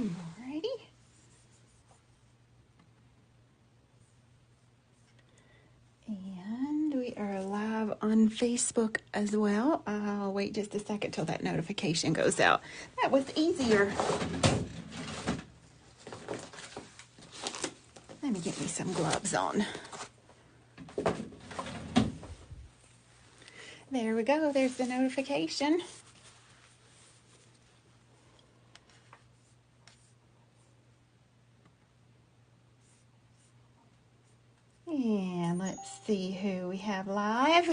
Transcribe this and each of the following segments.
Alrighty. And we are live on Facebook as well. I'll wait just a second till that notification goes out. That was easier. Let me get me some gloves on. There we go. There's the notification. And let's see who we have live.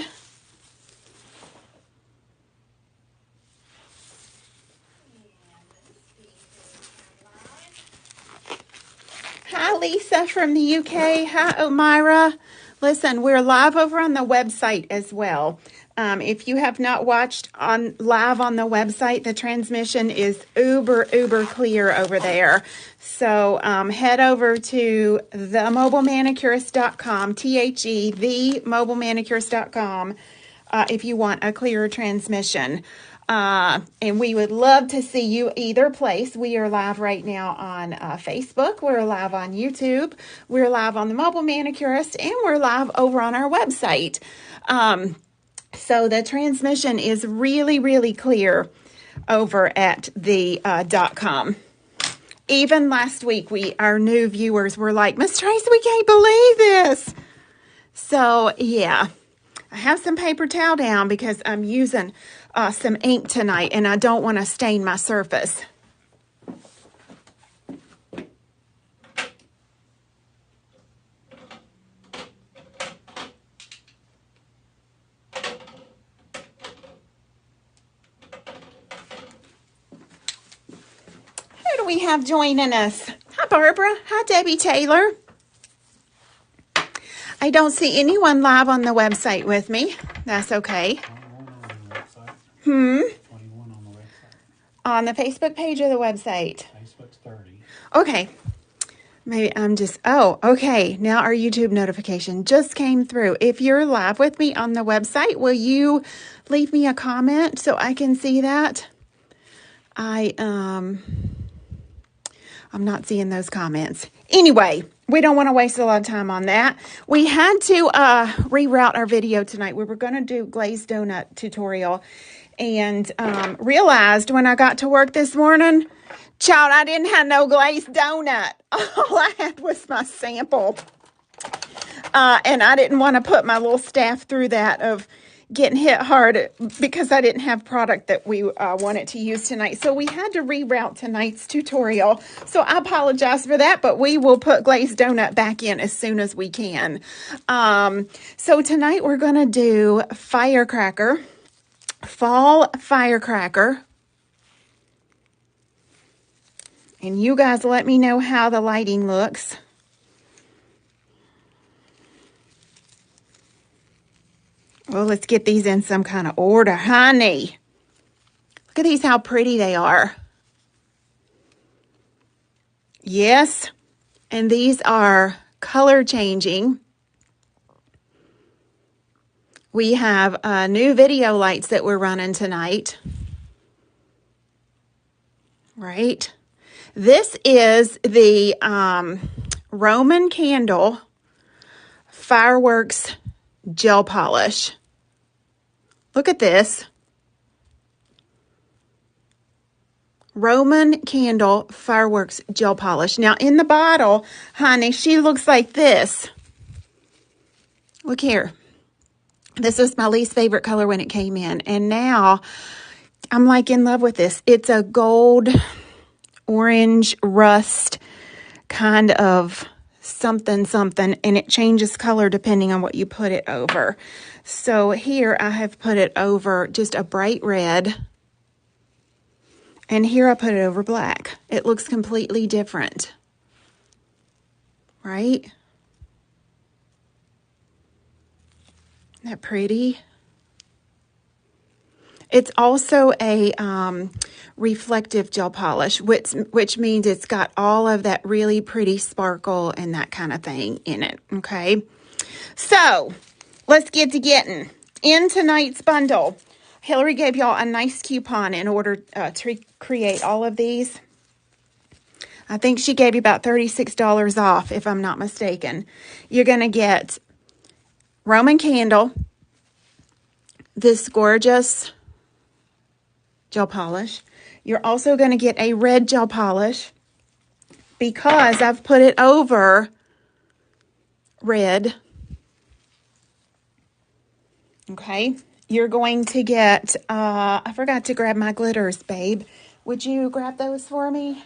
Hi, Lisa from the UK. Hi, Omira. Listen, we're live over on the website as well. If you have not watched live on the website, the transmission is uber clear over there. So head over to themobilemanicurist.com, themobilemanicurist.com, if you want a clearer transmission. And we would love to see you either place. We are live right now on Facebook. We're live on YouTube. We're live on the Mobile Manicurist, and we're live over on our website. So the transmission is really clear over at the .com. Even last week, our new viewers were like, Miss Tracy, we can't believe this. So yeah, I have some paper towel down because I'm using some ink tonight, and I don't want to stain my surface. Who do we have joining us? Hi, Barbara. Hi, Debbie Taylor. I don't see anyone live on the website with me. That's okay. 21 on the website. On the Facebook page or the website? Facebook's 30. Okay. Maybe I'm just, okay. Now our YouTube notification just came through. If you're live with me on the website, will you leave me a comment so I can see that? I'm not seeing those comments. Anyway, we don't want to waste a lot of time on that. We had to reroute our video tonight. We were going to do glazed donut tutorial, and realized when I got to work this morning, child, I didn't have no glazed donut. All I had was my sample. And I didn't want to put my little staff through that of getting hit hard because I didn't have product that we wanted to use tonight. So we had to reroute tonight's tutorial. So I apologize for that, but we will put glazed donut back in as soon as we can. So tonight we're going to do Firecracker, Fall Firecracker. And you guys let me know how the lighting looks. Well, let's get these in some kind of order, honey. Look at these, how pretty they are. Yes, and these are color changing. We have new video lights that we're running tonight. Right? This is the Roman Candle Fireworks Gel Polish. Look at this. Roman Candle Fireworks Gel Polish. Now, in the bottle, honey, she looks like this. Look here. This was my least favorite color when it came in. And now, I'm like in love with this. It's a gold, orange, rust kind of something, and it changes color depending on what you put it over. So here I have put it over just a bright red, and here I put it over black. It looks completely different, right? Isn't that pretty? It's also a reflective gel polish, which means it's got all of that really pretty sparkle and that kind of thing in it, okay? So, let's get to getting. In tonight's bundle, Hillary gave y'all a nice coupon in order to create all of these. I think she gave you about $36 off, if I'm not mistaken. You're going to get Roman candle, this gorgeous gel polish. You're also going to get a red gel polish because I've put it over red. Okay. You're going to get, I forgot to grab my glitters, babe. Would you grab those for me?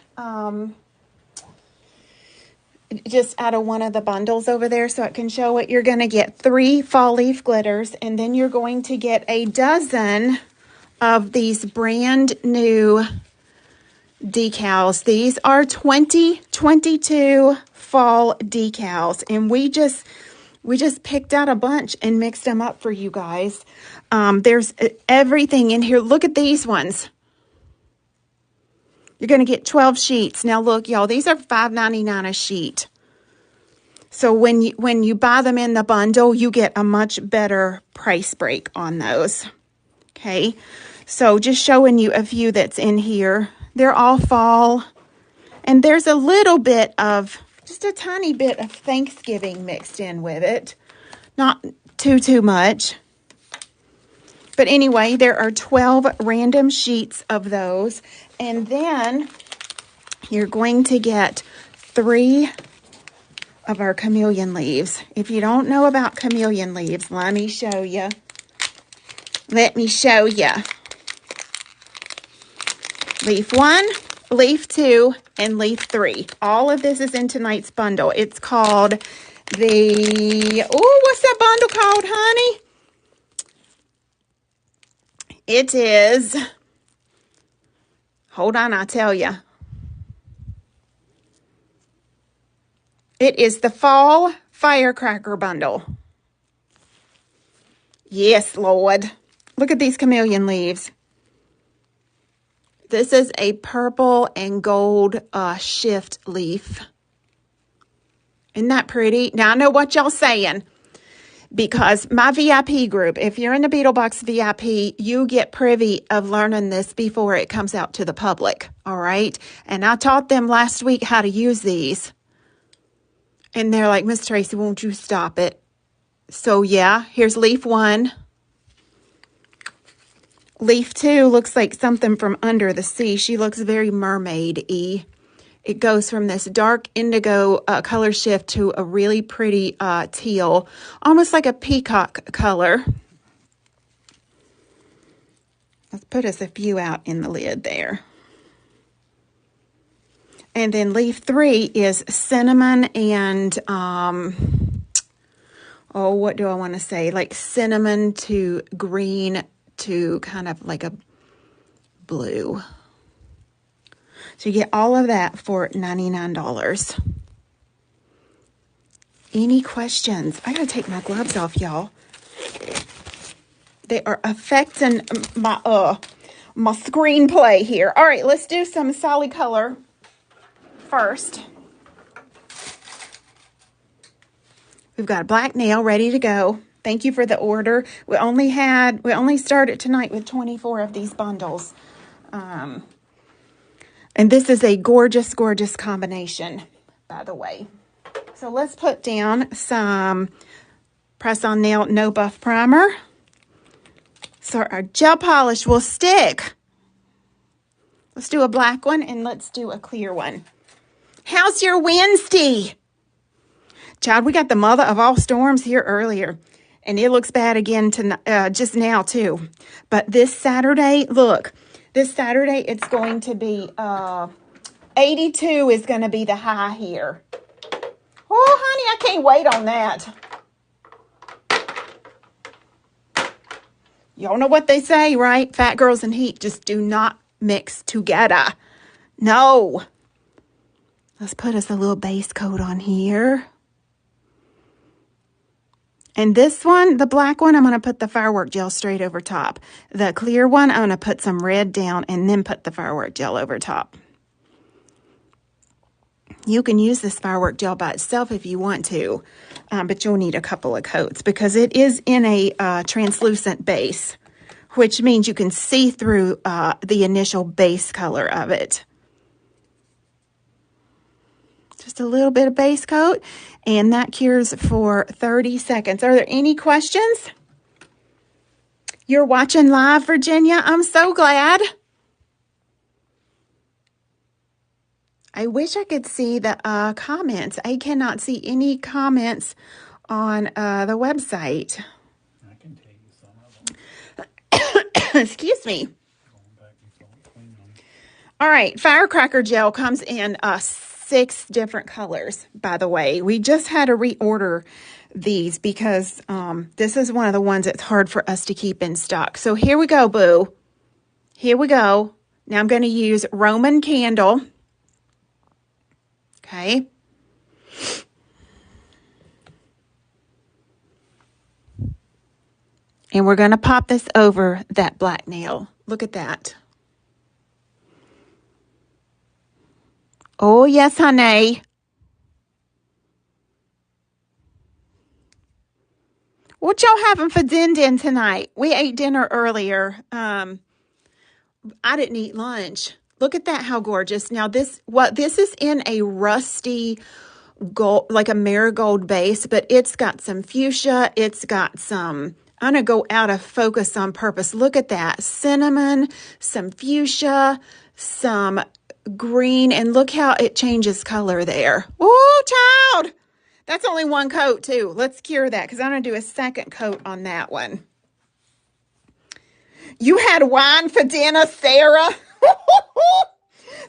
Just out of one of the bundles over there so I can show it. You're going to get 3 fall leaf glitters, and then you're going to get a dozen of these brand new decals. These are 2022 fall decals, and we just picked out a bunch and mixed them up for you guys. There's everything in here. Look at these ones. You're going to get 12 sheets. Now look, y'all, these are $5.99 a sheet. So when you buy them in the bundle, you get a much better price break on those. Okay. So just showing you a few that's in here. They're all fall. And there's a little bit of, just a tiny bit of Thanksgiving mixed in with it. Not too much. But anyway, there are 12 random sheets of those. And then you're going to get 3 of our Chameleon Leaves. If you don't know about Chameleon Leaves, let me show you. Let me show you. Leaf 1, Leaf 2, and Leaf 3. All of this is in tonight's bundle. It's called the, oh, what's that bundle called, honey? It is, hold on, I'll tell you. It is the Fall Firecracker Bundle. Yes, Lord. Look at these Chameleon Leaves. This is a purple and gold shift leaf. Isn't that pretty? Now, I know what y'all saying. Because my VIP group, if you're in the Beetlebox VIP, you get privy of learning this before it comes out to the public, all right? And I taught them last week how to use these. And they're like, Miss Tracy, won't you stop it? So, yeah, here's Leaf 1. Leaf 2 looks like something from under the sea. She looks very mermaid-y. It goes from this dark indigo color shift to a really pretty teal, almost like a peacock color. Let's put us a few out in the lid there. And then Leaf 3 is cinnamon and, oh, what do I want to say? Like cinnamon to green to kind of like a blue. So you get all of that for $99. Any questions? I gotta take my gloves off, y'all. They are affecting my screenplay here. All right, let's do some solid color first. We've got a black nail ready to go. Thank you for the order. We only started tonight with 24 of these bundles. And this is a gorgeous, gorgeous combination, by the way. So let's put down some press-on nail no buff primer. So our gel polish will stick. Let's do a black one and let's do a clear one. How's your Wednesday? Child, we got the mother of all storms here earlier. And it looks bad again just now, too. But this Saturday, look. This Saturday, it's going to be 82 is going to be the high here. Oh, honey, I can't wait on that. Y'all know what they say, right? Fat girls and heat just do not mix together. No. Let's put us a little base coat on here. And this one, the black one, I'm going to put the firework gel straight over top. The clear one, I'm going to put some red down and then put the firework gel over top. You can use this firework gel by itself if you want to, but you'll need a couple of coats because it is in a translucent base, which means you can see through the initial base color of it. Just a little bit of base coat, and that cures for 30 seconds. Are there any questions? You're watching live, Virginia. I'm so glad. I wish I could see the comments. I cannot see any comments on the website. I can tell you some of them. Excuse me. Going back before we clean them. All right, Firecracker gel comes in 6 different colors, by the way. We just had to reorder these because this is one of the ones that's hard for us to keep in stock. So here we go, boo. Here we go. Now I'm going to use Roman Candle. Okay. And we're going to pop this over that black nail. Look at that. Oh, yes, honey. What y'all having for din-din tonight? We ate dinner earlier. I didn't eat lunch. Look at that, how gorgeous. Now this is in a rusty gold, like a marigold base, but it's got some fuchsia. It's got some, I'm going to go out of focus on purpose. Look at that. Cinnamon, some fuchsia, some green, and look how it changes color there. Oh, child. That's only one coat, too. Let's cure that because I'm going to do a second coat on that one. You had wine for dinner, Sarah?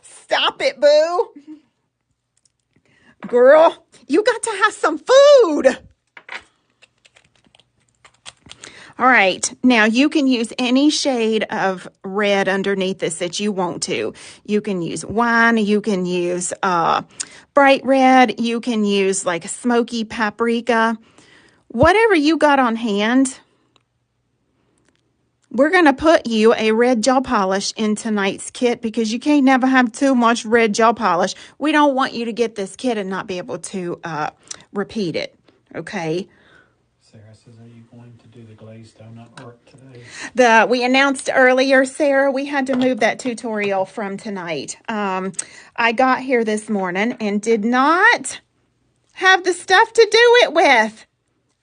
Stop it, boo. Girl, you got to have some food. All right, now you can use any shade of red underneath this that you want to. You can use wine, you can use bright red, you can use like smoky paprika, whatever you got on hand. We're going to put you a red gel polish in tonight's kit because you can't never have too much red gel polish. We don't want you to get this kit and not be able to repeat it, okay? Sarah says, are you going to do the glazed donut art today? We announced earlier, Sarah, we had to move that tutorial from tonight. I got here this morning and did not have the stuff to do it with.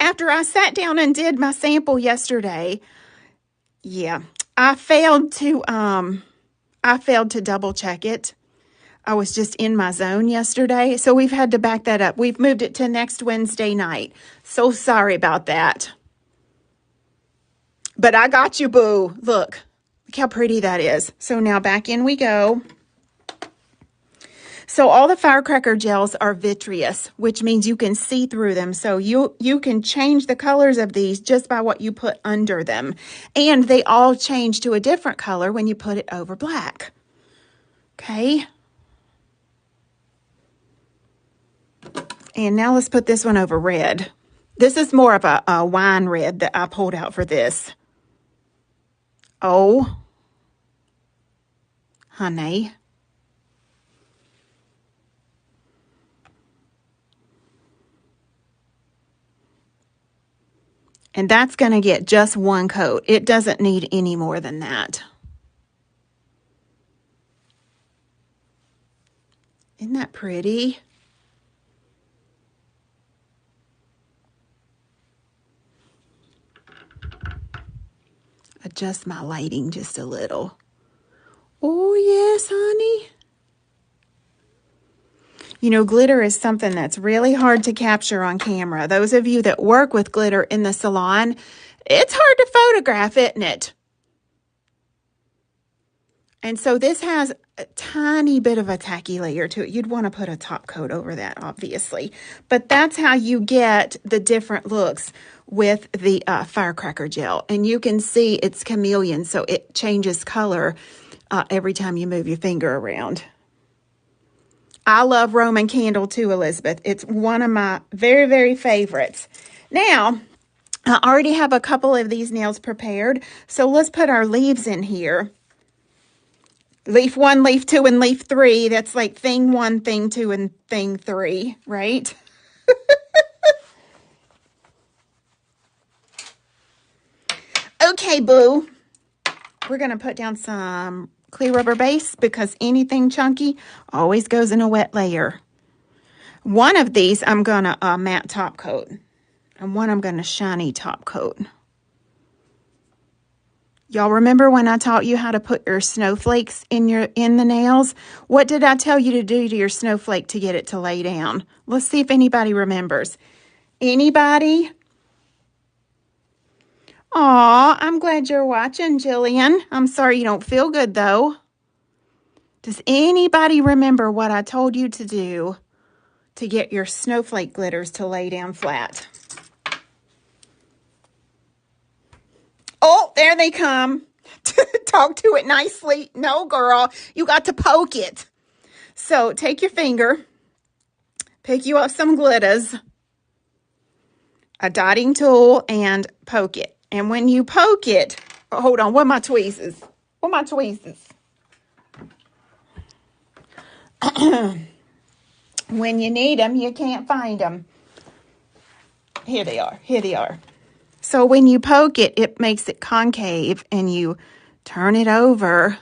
After I sat down and did my sample yesterday, yeah, I failed to double check it. I was just in my zone yesterday, so we've had to back that up. We've moved it to next Wednesday night. So sorry about that. But I got you, boo. Look how pretty that is. So now back in we go. So all the Firecracker gels are vitreous, which means you can see through them. So you can change the colors of these just by what you put under them. And they all change to a different color when you put it over black. Okay. And now let's put this one over red. This is more of a wine red that I pulled out for this. Oh, honey. And that's going to get just one coat. It doesn't need any more than that. Isn't that pretty? Adjust my lighting just a little. Oh, yes, honey. You know, glitter is something that's really hard to capture on camera. Those of you that work with glitter in the salon, it's hard to photograph, isn't it? And so this has a tiny bit of a tacky layer to it. You'd want to put a top coat over that, obviously. But that's how you get the different looks with the Firecracker gel. And you can see it's chameleon, so it changes color every time you move your finger around. I love Roman Candle too, Elizabeth. It's one of my very, very favorites. Now, I already have a couple of these nails prepared, so let's put our leaves in here. Leaf 1, leaf 2, and leaf 3. That's like thing 1, thing 2, and thing 3, right? Okay, boo. We're going to put down some clear rubber base because anything chunky always goes in a wet layer. One of these I'm going to matte top coat. And one I'm going to shiny top coat. Y'all remember when I taught you how to put your snowflakes in the nails? What did I tell you to do to your snowflake to get it to lay down? Let's see if anybody remembers. Anybody? Aw, I'm glad you're watching, Jillian. I'm sorry you don't feel good, though. Does anybody remember what I told you to do to get your snowflake glitters to lay down flat? Oh, there they come. Talk to it nicely. No, girl, you got to poke it. So take your finger, pick you up some glitters, a dotting tool, and poke it. And when you poke it, oh, hold on, what are my tweezers? What are my tweezers? When you need them, you can't find them. Here they are. Here they are. So when you poke it, it makes it concave, and you turn it over.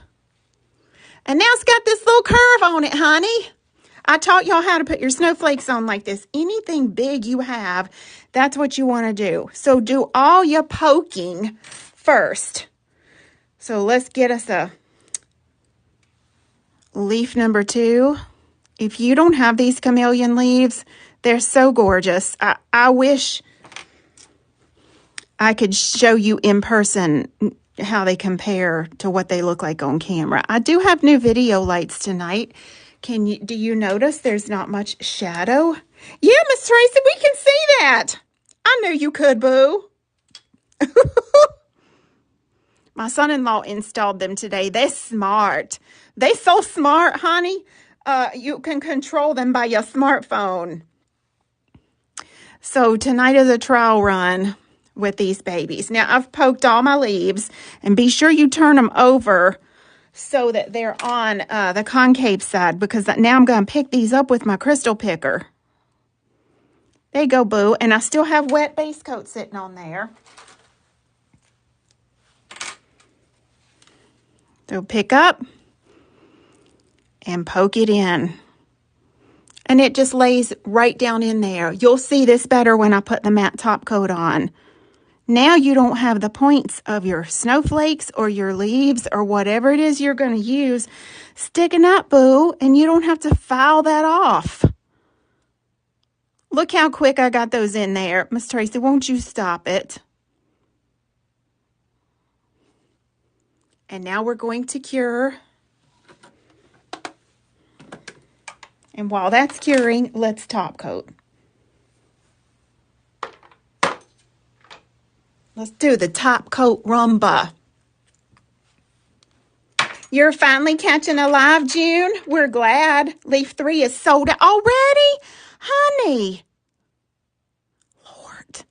And now it's got this little curve on it, honey. I taught y'all how to put your snowflakes on like this. Anything big you have, that's what you want to do. So do all your poking first. So let's get us a leaf number 2. If you don't have these chameleon leaves, they're so gorgeous. I wish I could show you in person how they compare to what they look like on camera. I do have new video lights tonight. Do you notice there's not much shadow? Yeah, Miss Tracy, we can see that. I knew you could, boo. My son-in-law installed them today. They're smart. They so smart, honey. You can control them by your smartphone. So tonight is a trial run with these babies. Now, I've poked all my leaves, and be sure you turn them over so that they're on the concave side, because now I'm going to pick these up with my crystal picker. There you go, boo. And I still have wet base coat sitting on there. So pick up and poke it in. And it just lays right down in there. You'll see this better when I put the matte top coat on. Now you don't have the points of your snowflakes or your leaves or whatever it is you're going to use sticking up, boo, and you don't have to file that off. Look how quick I got those in there. Miss Tracy, won't you stop it? And now we're going to cure. And while that's curing, let's top coat. Let's do the top coat rumba. You're finally catching a live, June. We're glad. Leaf 3 is sold out already. Honey. Lord.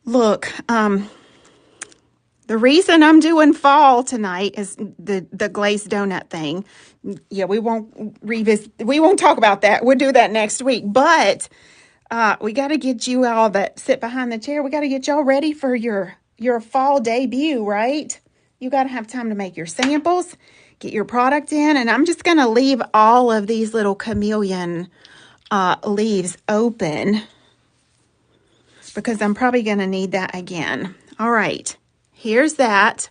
Look, the reason I'm doing fall tonight is the glazed donut thing. Yeah, we won't revisit. We won't talk about that. We'll do that next week. But we got to get you all that sit behind the chair. We got to get y'all ready for your fall debut, right? You got to have time to make your samples, get your product in. And I'm just going to leave all of these little chameleon leaves open because I'm probably going to need that again. All right, here's that.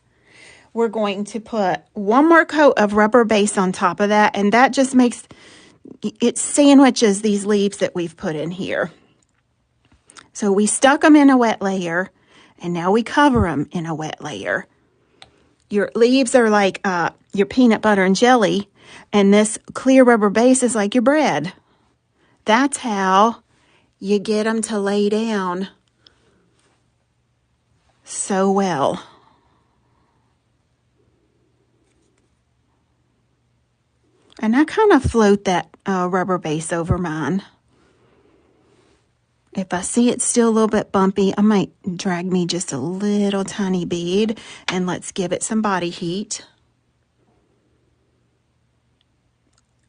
We're going to put one more coat of rubber base on top of that. And that just makes it sandwiches these leaves that we've put in here. So we stuck them in a wet layer, and now we cover them in a wet layer. Your leaves are like your peanut butter and jelly, and this clear rubber base is like your bread. That's how you get them to lay down so well. And I kind of float that rubber base over mine. If I see it's still a little bit bumpy, I might drag me just a little tiny bead, and let's give it some body heat.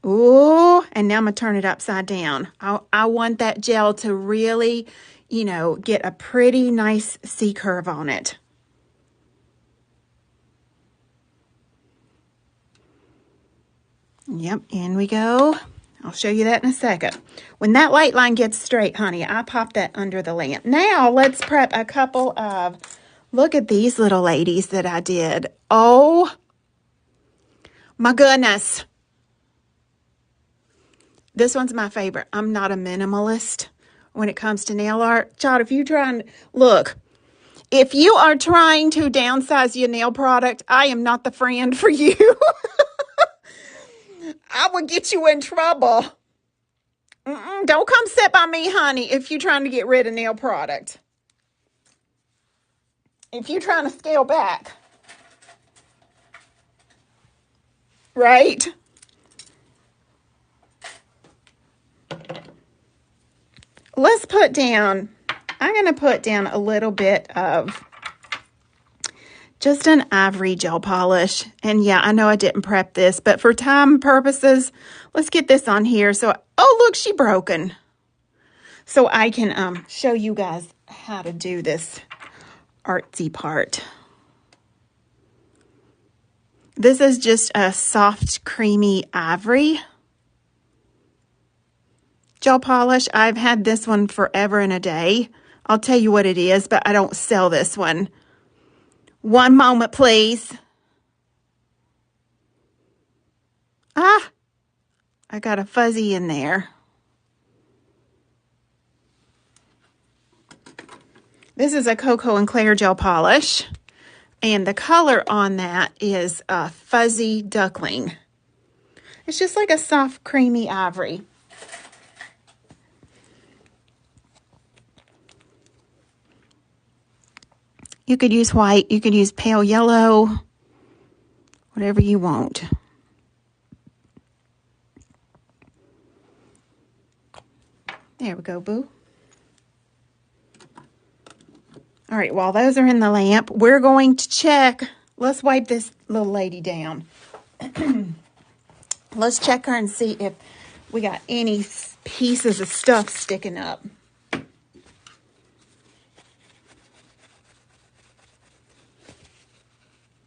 Ooh, and now I'm going to turn it upside down. I want that gel to really, get a pretty nice C curve on it. Yep, in we go. I'll show you that in a second. When that light line gets straight, honey, I pop that under the lamp. Now, let's prep a couple of, look at these little ladies that I did. Oh, my goodness. This one's my favorite. I'm not a minimalist when it comes to nail art. Child, if you're trying, look, if you are trying to downsize your nail product, I am not the friend for you. I would get you in trouble. Don't come sit by me, honey, if you're trying to get rid of nail product. If you're trying to scale back. Right? Let's put down, I'm going to put down a little bit of just an ivory gel polish. And yeah, I know I didn't prep this, but for time purposes, let's get this on here. So, oh, look, she broken. So I can show you guys how to do this artsy part. This is just a soft, creamy ivory gel polish. I've had this one forever and a day. I'll tell you what it is, but I don't sell this one. One moment, please. Ah, I got a fuzzy in there. This is a Cocoa and Claire gel polish, and the color on that is a fuzzy duckling. It's just like a soft, creamy ivory. You could use white, you could use pale yellow, whatever you want. There we go, boo. All right, while those are in the lamp, we're going to check. Let's wipe this little lady down. Let's check her and see if we got any pieces of stuff sticking up.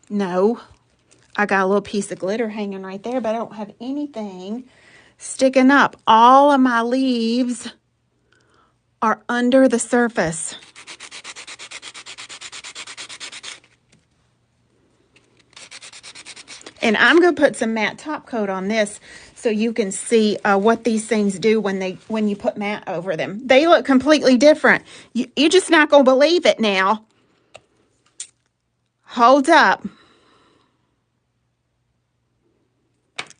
No, I got a little piece of glitter hanging right there, but I don't have anything sticking up. All of my leaves are under the surface. And I'm going to put some matte top coat on this so you can see what these things do when you put matte over them. They look completely different. You're just not going to believe it now. Hold up.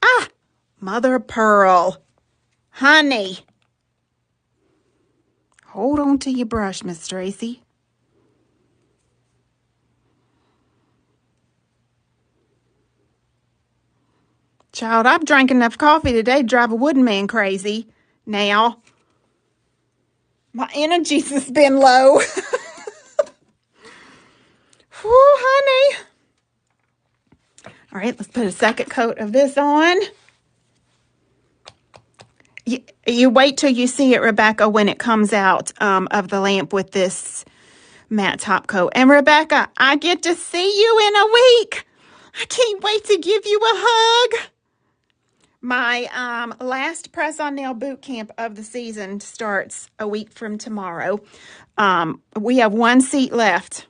Ah, mother of pearl. Honey. Hold on to your brush, Miss Tracy. Child, I've drank enough coffee today to drive a wooden man crazy. Now, my energy's has been low. Whew, honey. All right, let's put a second coat of this on. You wait till you see it, Rebecca, when it comes out of the lamp with this matte top coat. And Rebecca, I get to see you in a week. I can't wait to give you a hug. My last press-on nail boot camp of the season starts a week from tomorrow. We have one seat left.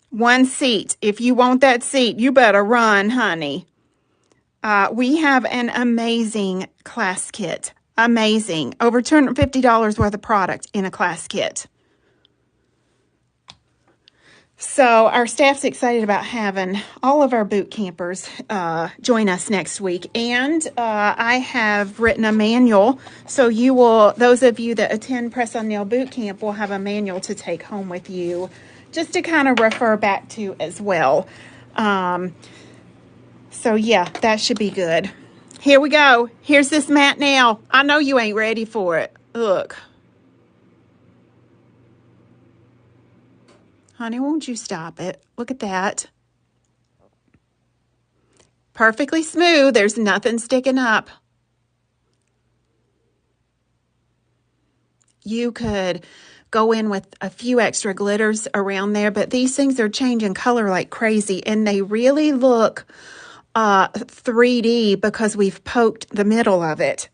One seat. If you want that seat, you better run, honey. We have an amazing class kit. Amazing. Over $250 worth of product in a class kit. So our staff's excited about having all of our boot campers join us next week. And I have written a manual. So you will, those of you that attend Press on Nail Boot Camp will have a manual to take home with you just to kind of refer back to as well. So yeah, that should be good. Here we go. Here's this matte nail. I know you ain't ready for it. Look. Honey, won't you stop it? Look at that. Perfectly smooth. There's nothing sticking up. You could go in with a few extra glitters around there, but these things are changing color like crazy, and they really look 3D because we've poked the middle of it.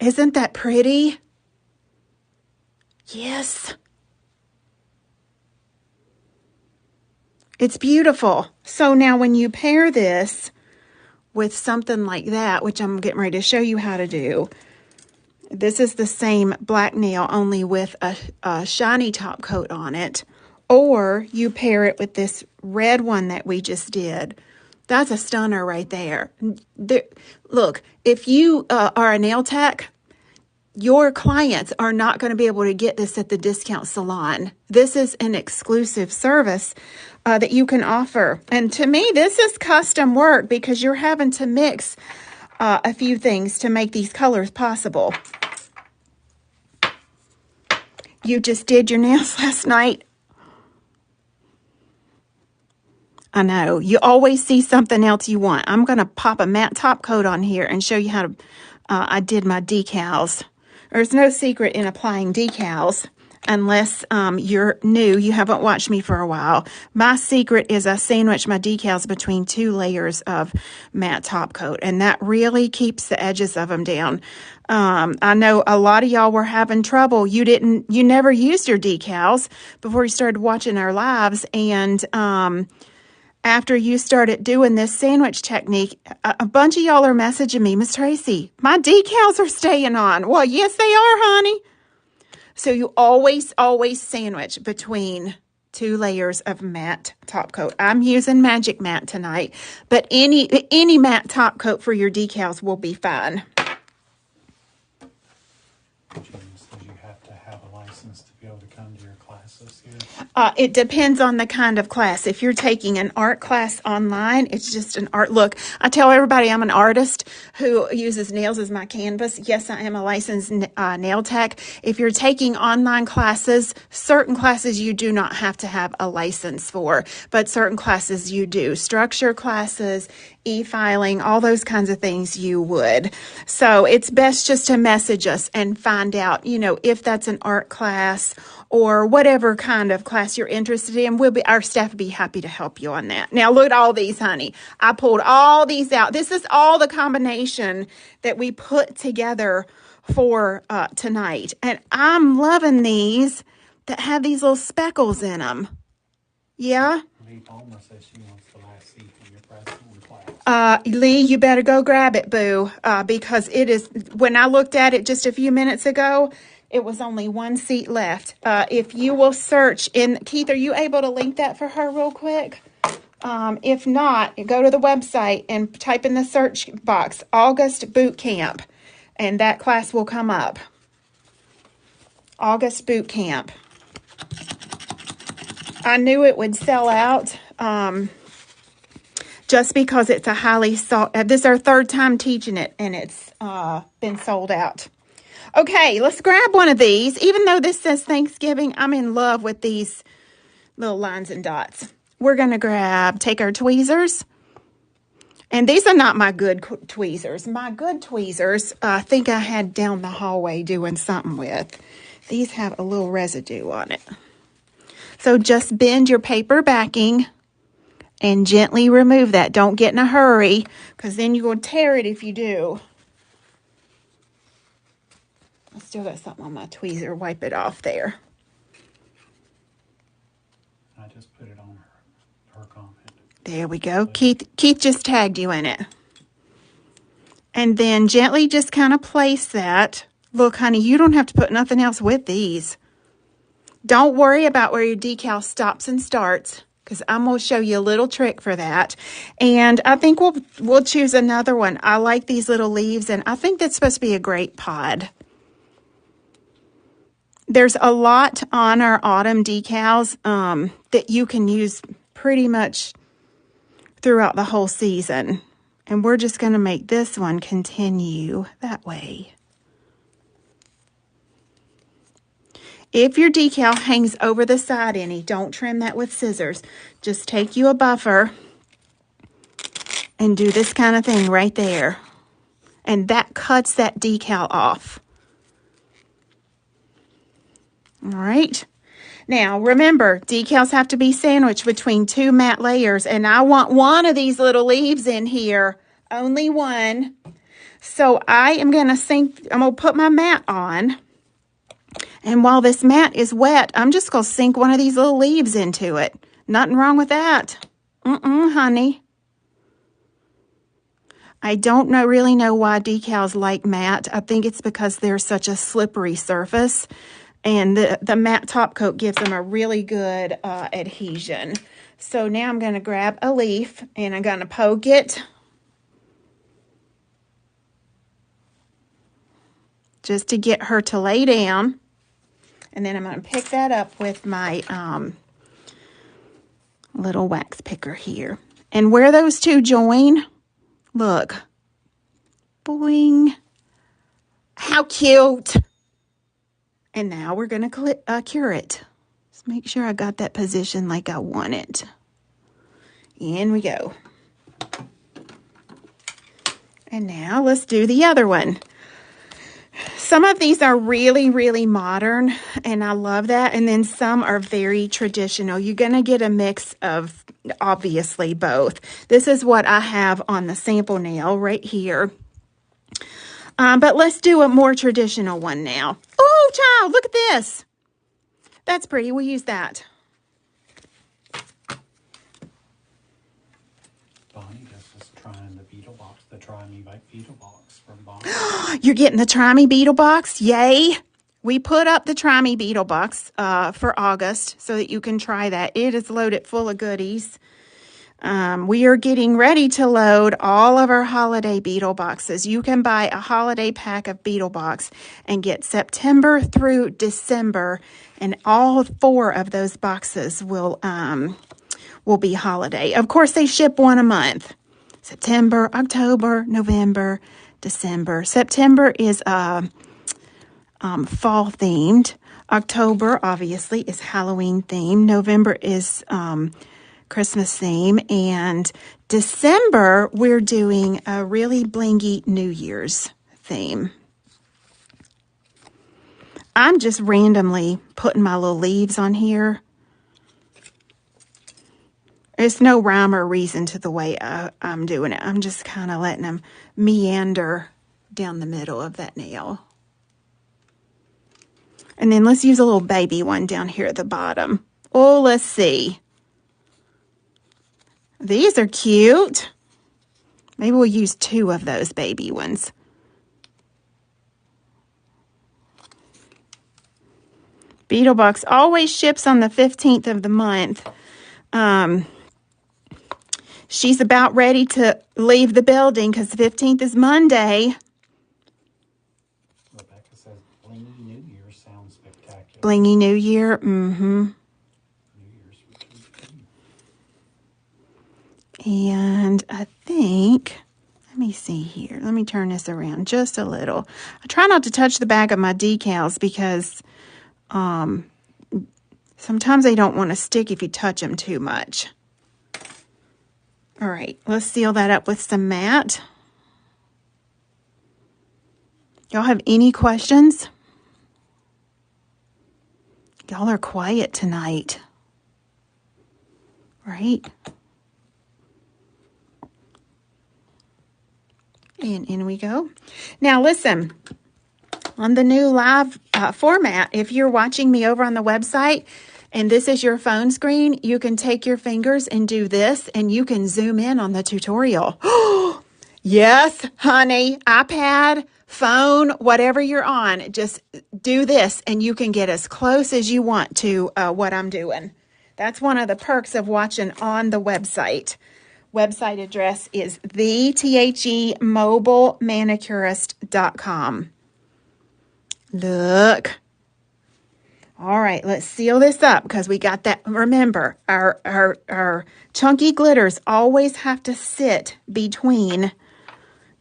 Isn't that pretty? Yes. It's beautiful. So now when you pair this with something like that, which I'm getting ready to show you how to do, this is the same black nail, only with a shiny top coat on it. Or you pair it with this red one that we just did. That's a stunner right there. Look, if you are a nail tech, your clients are not going to be able to get this at the discount salon. This is an exclusive service that you can offer. And to me, this is custom work because you're having to mix a few things to make these colors possible. You just did your nails last night. I know. You always see something else you want. I'm going to pop a matte top coat on here and show you how to, I did my decals. There's no secret in applying decals unless you're new, you haven't watched me for a while. My secret is I sandwich my decals between 2 layers of matte top coat, and that really keeps the edges of them down. I know a lot of y'all were having trouble. You never used your decals before you started watching our lives, and after you started doing this sandwich technique, a bunch of y'all are messaging me, Miss Tracy, my decals are staying on. Well, yes, they are, honey. So you always sandwich between 2 layers of matte top coat. I'm using Magic Matte tonight, but any matte top coat for your decals will be fine. James says you have to have a license to be able to come to your classes here. It depends on the kind of class. If you're taking an art class online, it's just an art. Look, I tell everybody I'm an artist who uses nails as my canvas. Yes, I am a licensed nail tech. If you're taking online classes, certain classes you do not have to have a license for, but certain classes you do. Structure classes, e-filing, all those kinds of things you would. So it's best just to message us and find out, if that's an art class or whatever kind of class you're interested in. Our staff will be happy to help you on that. Now look at all these, honey. I pulled all these out. This is all the combination that we put together for tonight. And I'm loving these that have these little speckles in them. Yeah? Lee Palmer says she wants the last seat in your press class. Lee, you better go grab it, boo, because it is, when I looked at it just a few minutes ago, it was only 1 seat left. If you will search in, Keith, are you able to link that for her real quick? If not, go to the website and type in the search box, August Boot Camp, and that class will come up. August Boot Camp. I knew it would sell out just because it's a highly sought. This is our 3rd time teaching it, and it's been sold out. Okay, let's grab one of these. Even though this says Thanksgiving, I'm in love with these little lines and dots. We're going to take our tweezers. And these are not my good tweezers. My good tweezers, I think I had down the hallway doing something with. These have a little residue on it. So just bend your paper backing and gently remove that. Don't get in a hurry, because then you're going to tear it if you do. I still got something on my tweezer. Wipe it off there. I just put it on her comment. There we go. Keith just tagged you in it. And then gently just kind of place that. Look, honey, you don't have to put nothing else with these. Don't worry about where your decal stops and starts, because I'm going to show you a little trick for that. And I think we'll choose another one. I like these little leaves, and I think that's supposed to be a great pod. There's a lot on our autumn decals that you can use pretty much throughout the whole season. And we're just going to make this one continue that way. If your decal hangs over the side any, don't trim that with scissors. Just take you a buffer and do this kind of thing right there. And that cuts that decal off. All right. Now, remember, decals have to be sandwiched between 2 matte layers, and I want one of these little leaves in here, only one. So I am going to put my mat on, and while this mat is wet, I'm just going to sink one of these little leaves into it. Nothing wrong with that. Honey. I don't really know why decals like matte. I think it's because they're such a slippery surface, and the matte top coat gives them a really good adhesion. So now I'm going to grab a leaf, and I'm going to poke it just to get her to lay down. And then I'm going to pick that up with my little wax picker here. And where those two join, look, bling, how cute. And now we're going to cure it. Just make sure I got that position like I want it. In we go. And now let's do the other one. Some of these are really, really modern, and I love that. And then some are very traditional. You're going to get a mix of, obviously, both. This is what I have on the sample nail right here. But let's do a more traditional one now. Oh, child, look at this. That's pretty. We'll use that. Bonnie just trying the Beetle box, the Try Me by Beetle box from Bonnie. You're getting the Try Me Beetle box? Yay! We put up the Try Me Beetle box for August so that you can try that. It is loaded full of goodies. We are getting ready to load all of our holiday Beetle boxes. You can buy a holiday pack of Beetle box and get September through December, and all 4 of those boxes will be holiday. Of course, they ship one a month. September, October, November, December. September is fall themed. October, obviously, is Halloween themed. November is Christmas theme. And December, we're doing a really blingy New Year's theme. I'm just randomly putting my little leaves on here. There's no rhyme or reason to the way I'm doing it. I'm just kind of letting them meander down the middle of that nail. And then let's use a little baby one down here at the bottom. Oh, let's see. These are cute. Maybe we'll use 2 of those baby ones. Beetle box always ships on the 15th of the month. She's about ready to leave the building because the 15th is Monday. Rebecca says Blingy New Year sounds spectacular. Blingy New Year, New Year's And I think, let me see here. Let me turn this around just a little. I try not to touch the back of my decals because sometimes they don't want to stick if you touch them too much. All right, let's seal that up with some matte. Y'all have any questions? Y'all are quiet tonight, right? And in we go. Now listen, on the new live format, if you're watching me over on the website and this is your phone screen, you can take your fingers and do this and you can zoom in on the tutorial. Yes, honey, iPad, phone, whatever you're on, just do this and you can get as close as you want to what I'm doing. That's one of the perks of watching on the website. Website address is themobilemanicurist.com. Look. All right, let's seal this up because we got that. Remember, our chunky glitters always have to sit between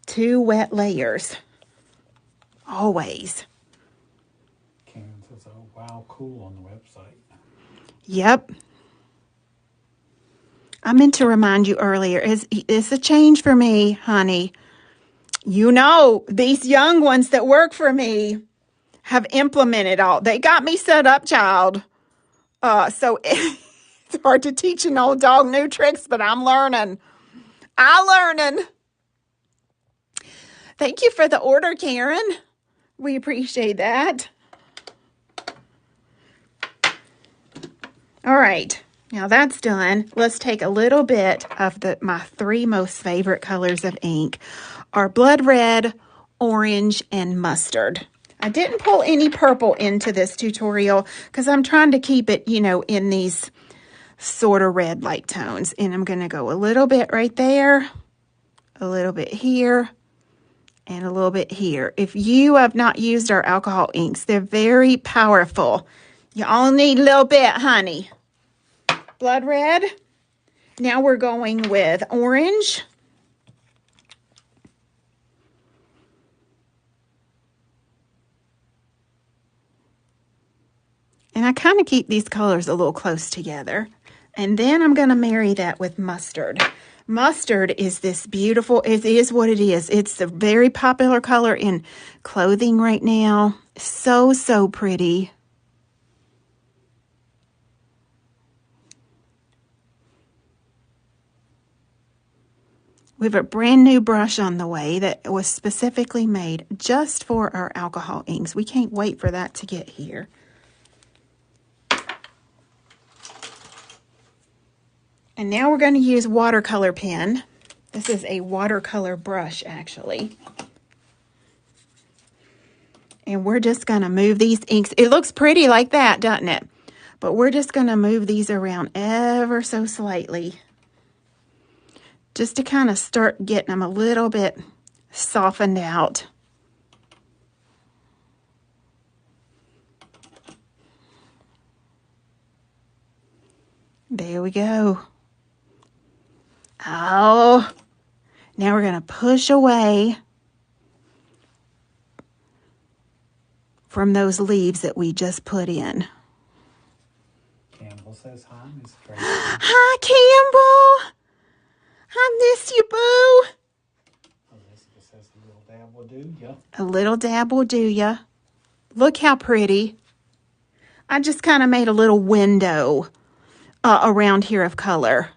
2 wet layers. Always. Karen says, oh, wow, cool on the website. Yep. I meant to remind you earlier, it's a change for me, honey. You know, these young ones that work for me have implemented all. They got me set up, child. So it's hard to teach an old dog new tricks, but I'm learning. Thank you for the order, Karen. We appreciate that. All right, now that's done. Let's take a little bit of my 3 most favorite colors of ink are blood red, orange, and mustard. I didn't pull any purple into this tutorial because I'm trying to keep it, you know, in these sort of red light tones. And I'm going to go a little bit right there, a little bit here, and a little bit here. If you have not used our alcohol inks, they're very powerful. You all need a little bit, honey. Blood red. Now we're going with orange. And I kind of keep these colors a little close together. And then I'm going to marry that with mustard. Mustard is this beautiful, it is what it is. It's a very popular color in clothing right now. So, so pretty. We have a brand new brush on the way that was specifically made just for our alcohol inks. We can't wait for that to get here. And now we're going to use watercolor pen. This is a watercolor brush, actually. And we're just going to move these inks. It looks pretty like that, doesn't it? But we're just going to move these around ever so slightly, just to kind of start getting them a little bit softened out. There we go. Oh, now we're going to push away from those leaves that we just put in. Campbell says hi, Miss Tracy. Hi, Campbell. I miss you, boo. Elizabeth says a little dab will do ya. A little dab will do ya. Look how pretty. I just kind of made a little window around here of color.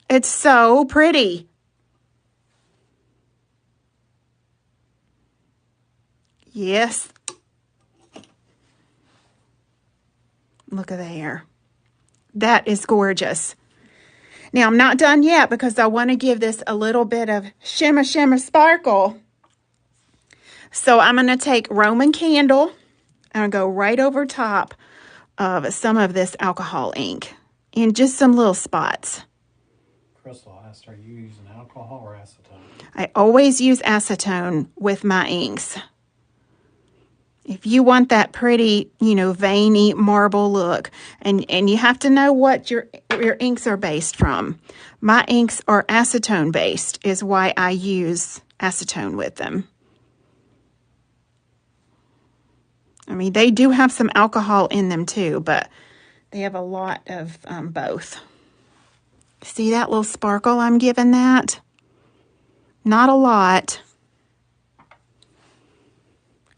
It's so pretty. Yes. Look at there. That is gorgeous. Now, I'm not done yet because I want to give this a little bit of shimmer, shimmer, sparkle. So I'm going to take Roman candle and I'll go right over top of some of this alcohol ink in just some little spots. Crystal asked, are you using alcohol or acetone? I always use acetone with my inks. If you want that pretty, you know, veiny marble look, and you have to know what your inks are based from. My inks are acetone based, is why I use acetone with them. I mean, they do have some alcohol in them too, but they have a lot of both. See that little sparkle I'm giving that? Not a lot.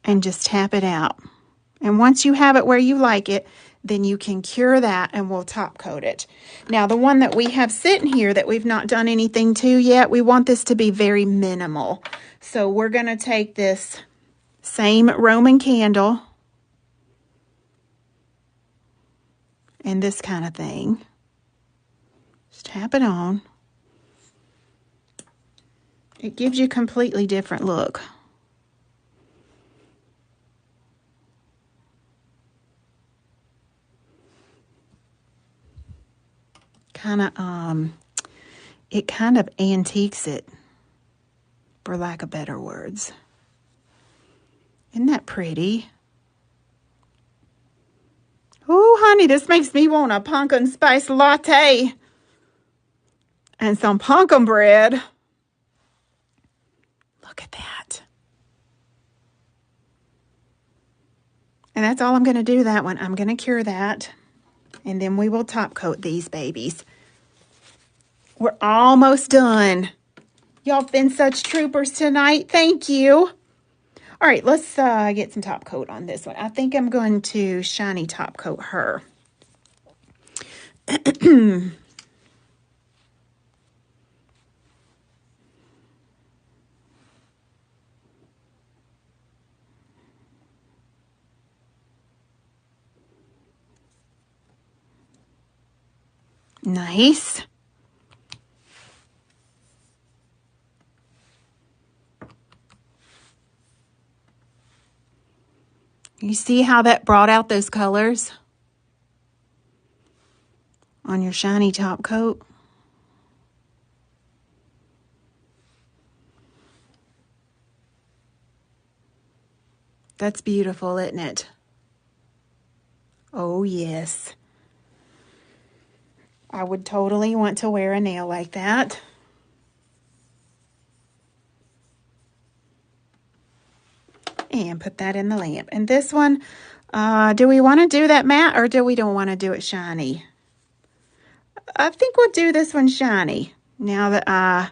And just tap it out. And once you have it where you like it, then you can cure that and we'll top coat it. Now, the one that we have sitting here that we've not done anything to yet, we want this to be very minimal. So we're going to take this same Roman candle and this kind of thing. Just tap it on. It gives you a completely different look. It kind of antiques it, for lack of better words. Isn't that pretty? Oh, honey, this makes me want a pumpkin spice latte and some pumpkin bread. Look at that. And that's all I'm going to do that one. I'm going to cure that, and then we will top coat these babies. We're almost done. Y'all have been such troopers tonight. Thank you. All right, let's get some top coat on this one. I think I'm going to shiny top coat her. Nice. You see how that brought out those colors on your shiny top coat? That's beautiful, isn't it? Oh, yes. I would totally want to wear a nail like that. And put that in the lamp. And this one, do we want to do that matte or do we don't want to do it shiny? I think we'll do this one shiny now that I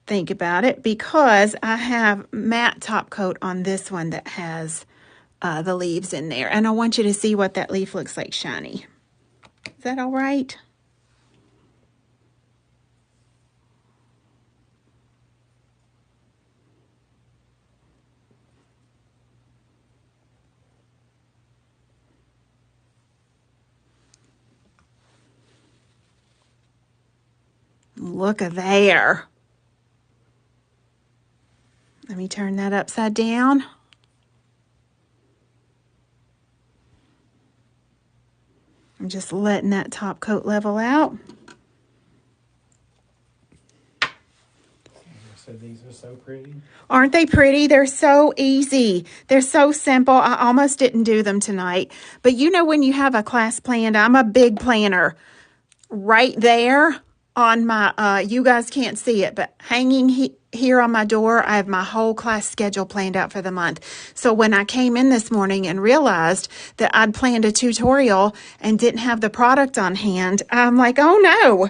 think about it, because I have matte top coat on this one that has the leaves in there. And I want you to see what that leaf looks like shiny. Is that all right? Look at there. Let me turn that upside down. I'm just letting that top coat level out. So these are so pretty. Aren't they pretty? They're so easy. They're so simple. I almost didn't do them tonight. But you know when you have a class planned, I'm a big planner. Right there on my, you guys can't see it, but hanging here on my door, I have my whole class schedule planned out for the month. So when I came in this morning and realized that I'd planned a tutorial and didn't have the product on hand, I'm like, oh no.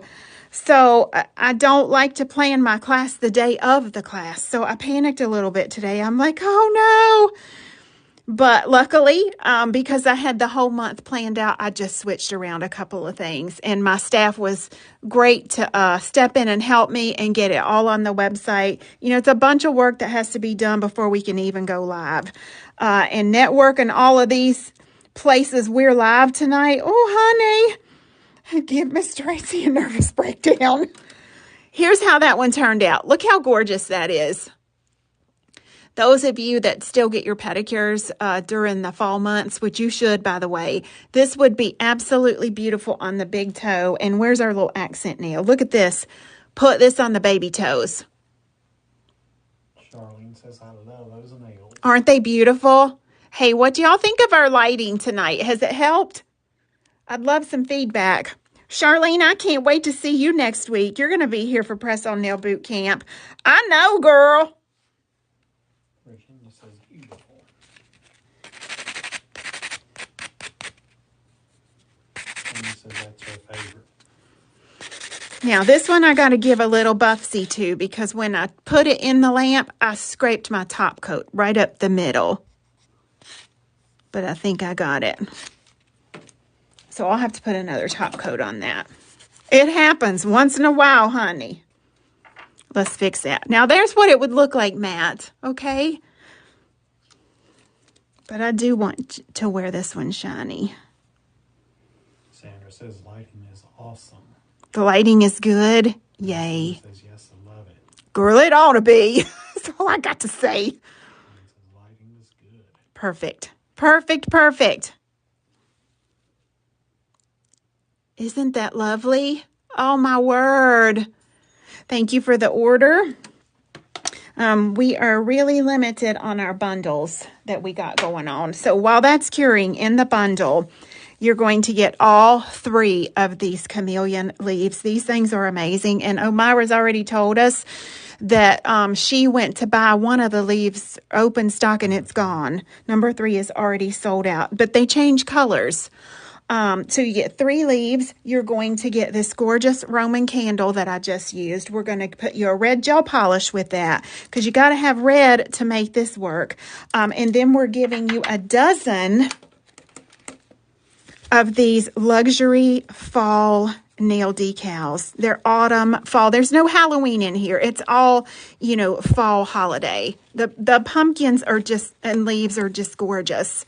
So I don't like to plan my class the day of the class. So I panicked a little bit today. I'm like, oh no. But luckily, because I had the whole month planned out, I just switched around a couple of things. And my staff was great to step in and help me and get it all on the website. You know, it's a bunch of work that has to be done before we can even go live. And network and all of these places we're live tonight. Oh, honey, give Miss Tracy a nervous breakdown. Here's how that one turned out. Look how gorgeous that is. Those of you that still get your pedicures during the fall months, which you should, by the way, this would be absolutely beautiful on the big toe. And where's our little accent nail? Look at this. Put this on the baby toes. Charlene says, I love those nails. Aren't they beautiful? Hey, what do y'all think of our lighting tonight? Has it helped? I'd love some feedback. Charlene, I can't wait to see you next week. You're going to be here for Press On Nail Boot Camp. I know, girl. Virginia says beautiful. Amy says that's her favorite. Now, this one I got to give a little buffsy to, because when I put it in the lamp, I scraped my top coat right up the middle. But I think I got it. So I'll have to put another top coat on that. It happens once in a while, honey. Let's fix that. Now, there's what it would look like matte, okay? But I do want to wear this one shiny. Sandra says lighting is awesome. The lighting is good. Yay. She says yes, I love it. Girl, it ought to be. That's all I got to say. She says lighting is good. Perfect. Perfect, perfect. Isn't that lovely? Oh, my word. Thank you for the order. We are really limited on our bundles that we got going on. So while that's curing in the bundle, you're going to get all 3 of these Chameleon Leaves. These things are amazing. And Omira's already told us that she went to buy one of the leaves open stock and it's gone. Number 3 is already sold out. But they change colors So you get 3 leaves. You're going to get this gorgeous Roman candle that I just used. We're going to put you a red gel polish with that because you got to have red to make this work. And then we're giving you a dozen of these luxury fall nail decals. They're autumn, fall. There's no Halloween in here. It's all, you know, fall holiday. The pumpkins are just, and leaves are just gorgeous.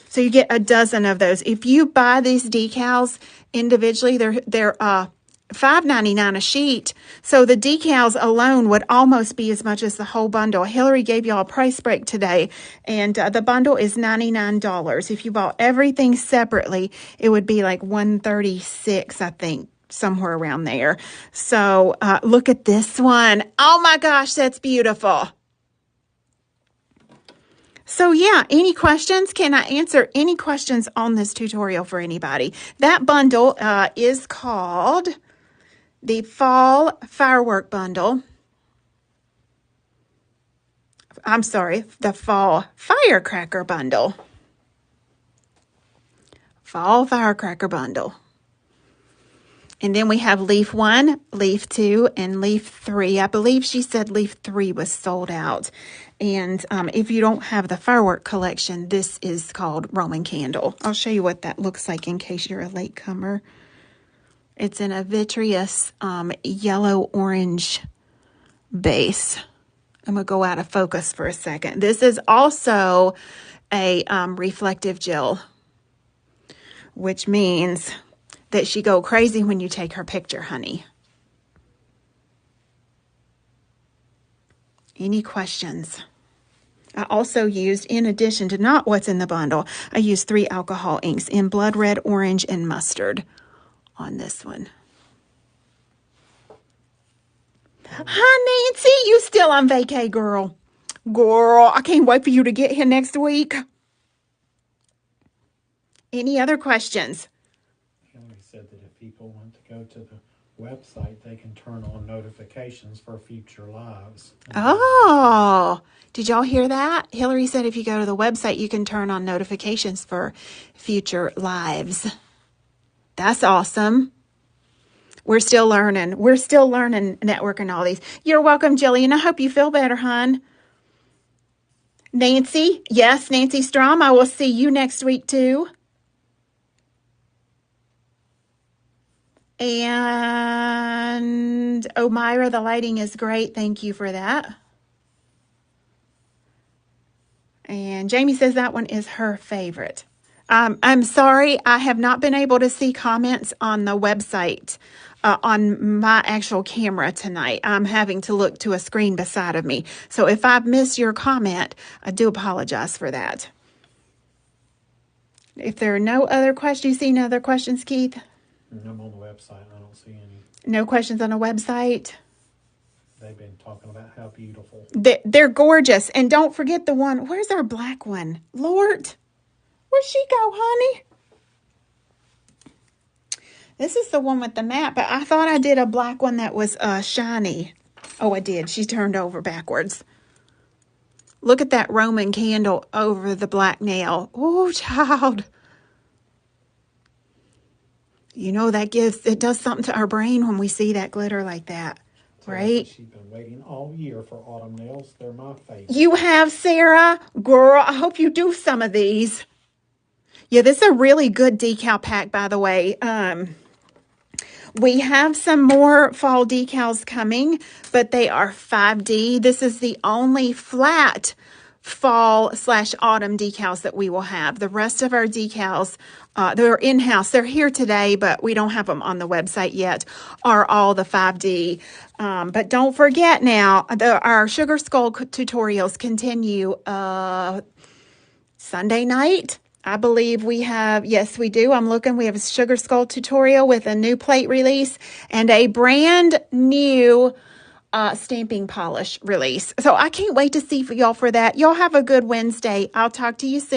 So you get a dozen of those. If you buy these decals individually, they're $5.99 a sheet. So the decals alone would almost be as much as the whole bundle. Hillary gave y'all a price break today, and the bundle is $99. If you bought everything separately, it would be like $136, I think, somewhere around there. So look at this one. Oh my gosh, that's beautiful. So yeah, any questions? Can I answer any questions on this tutorial for anybody? That bundle is called the Fall Firework Bundle. I'm sorry, the Fall Firecracker Bundle. Fall Firecracker Bundle. And then we have leaf 1, leaf 2, and leaf 3. I believe she said leaf 3 was sold out. And if you don't have the firework collection, this is called Roman Candle. I'll show you what that looks like in case you're a latecomer. It's in a vitreous yellow-orange base. I'm going to go out of focus for a second. This is also a reflective gel, which means that she go crazy when you take her picture, honey. Any questions? I also used, in addition to not what's in the bundle, I used 3 alcohol inks in blood red, orange, and mustard on this one. Hi, Nancy. You still on vacay, girl. Girl, I can't wait for you to get here next week. Any other questions? Hillary said that if people want to go to the website, they can turn on notifications for future lives. Oh, did y'all hear that? Hillary said if you go to the website, you can turn on notifications for future lives. That's awesome. We're still learning. We're still learning networking all these. You're welcome, Jillian. I hope you feel better, hon. Nancy, yes, Nancy Strom. I will see you next week, too. And, oh, Myra, the lighting is great. Thank you for that. And Jamie says that one is her favorite. I'm sorry, I have not been able to see comments on the website on my actual camera tonight. I'm having to look to a screen beside of me. So if I've missed your comment, I do apologize for that. If there are no other questions, you see no other questions, Keith? I'm on the website. I don't see any. No questions on the website? They've been talking about how beautiful. They're gorgeous. And don't forget the one. Where's our black one? Lord, where'd she go, honey? This is the one with the map, but I thought I did a black one that was shiny. Oh, I did. She turned over backwards. Look at that Roman candle over the black nail. Oh, child. You know, it does something to our brain when we see that glitter like that, right? She's been waiting all year for autumn nails. They're my favorite. You have, Sarah? Girl, I hope you do some of these. Yeah, this is a really good decal pack, by the way. We have some more fall decals coming, but they are 5D. This is the only flat fall/autumn decals that we will have. The rest of our decals, they're in-house. They're here today, but we don't have them on the website yet, are all the 5D. But don't forget now, our Sugar Skull tutorials continue Sunday night. I believe we have, yes, we do. I'm looking. We have a Sugar Skull tutorial with a new plate release and a brand new stamping polish release. So I can't wait to see y'all for that. Y'all have a good Wednesday. I'll talk to you soon.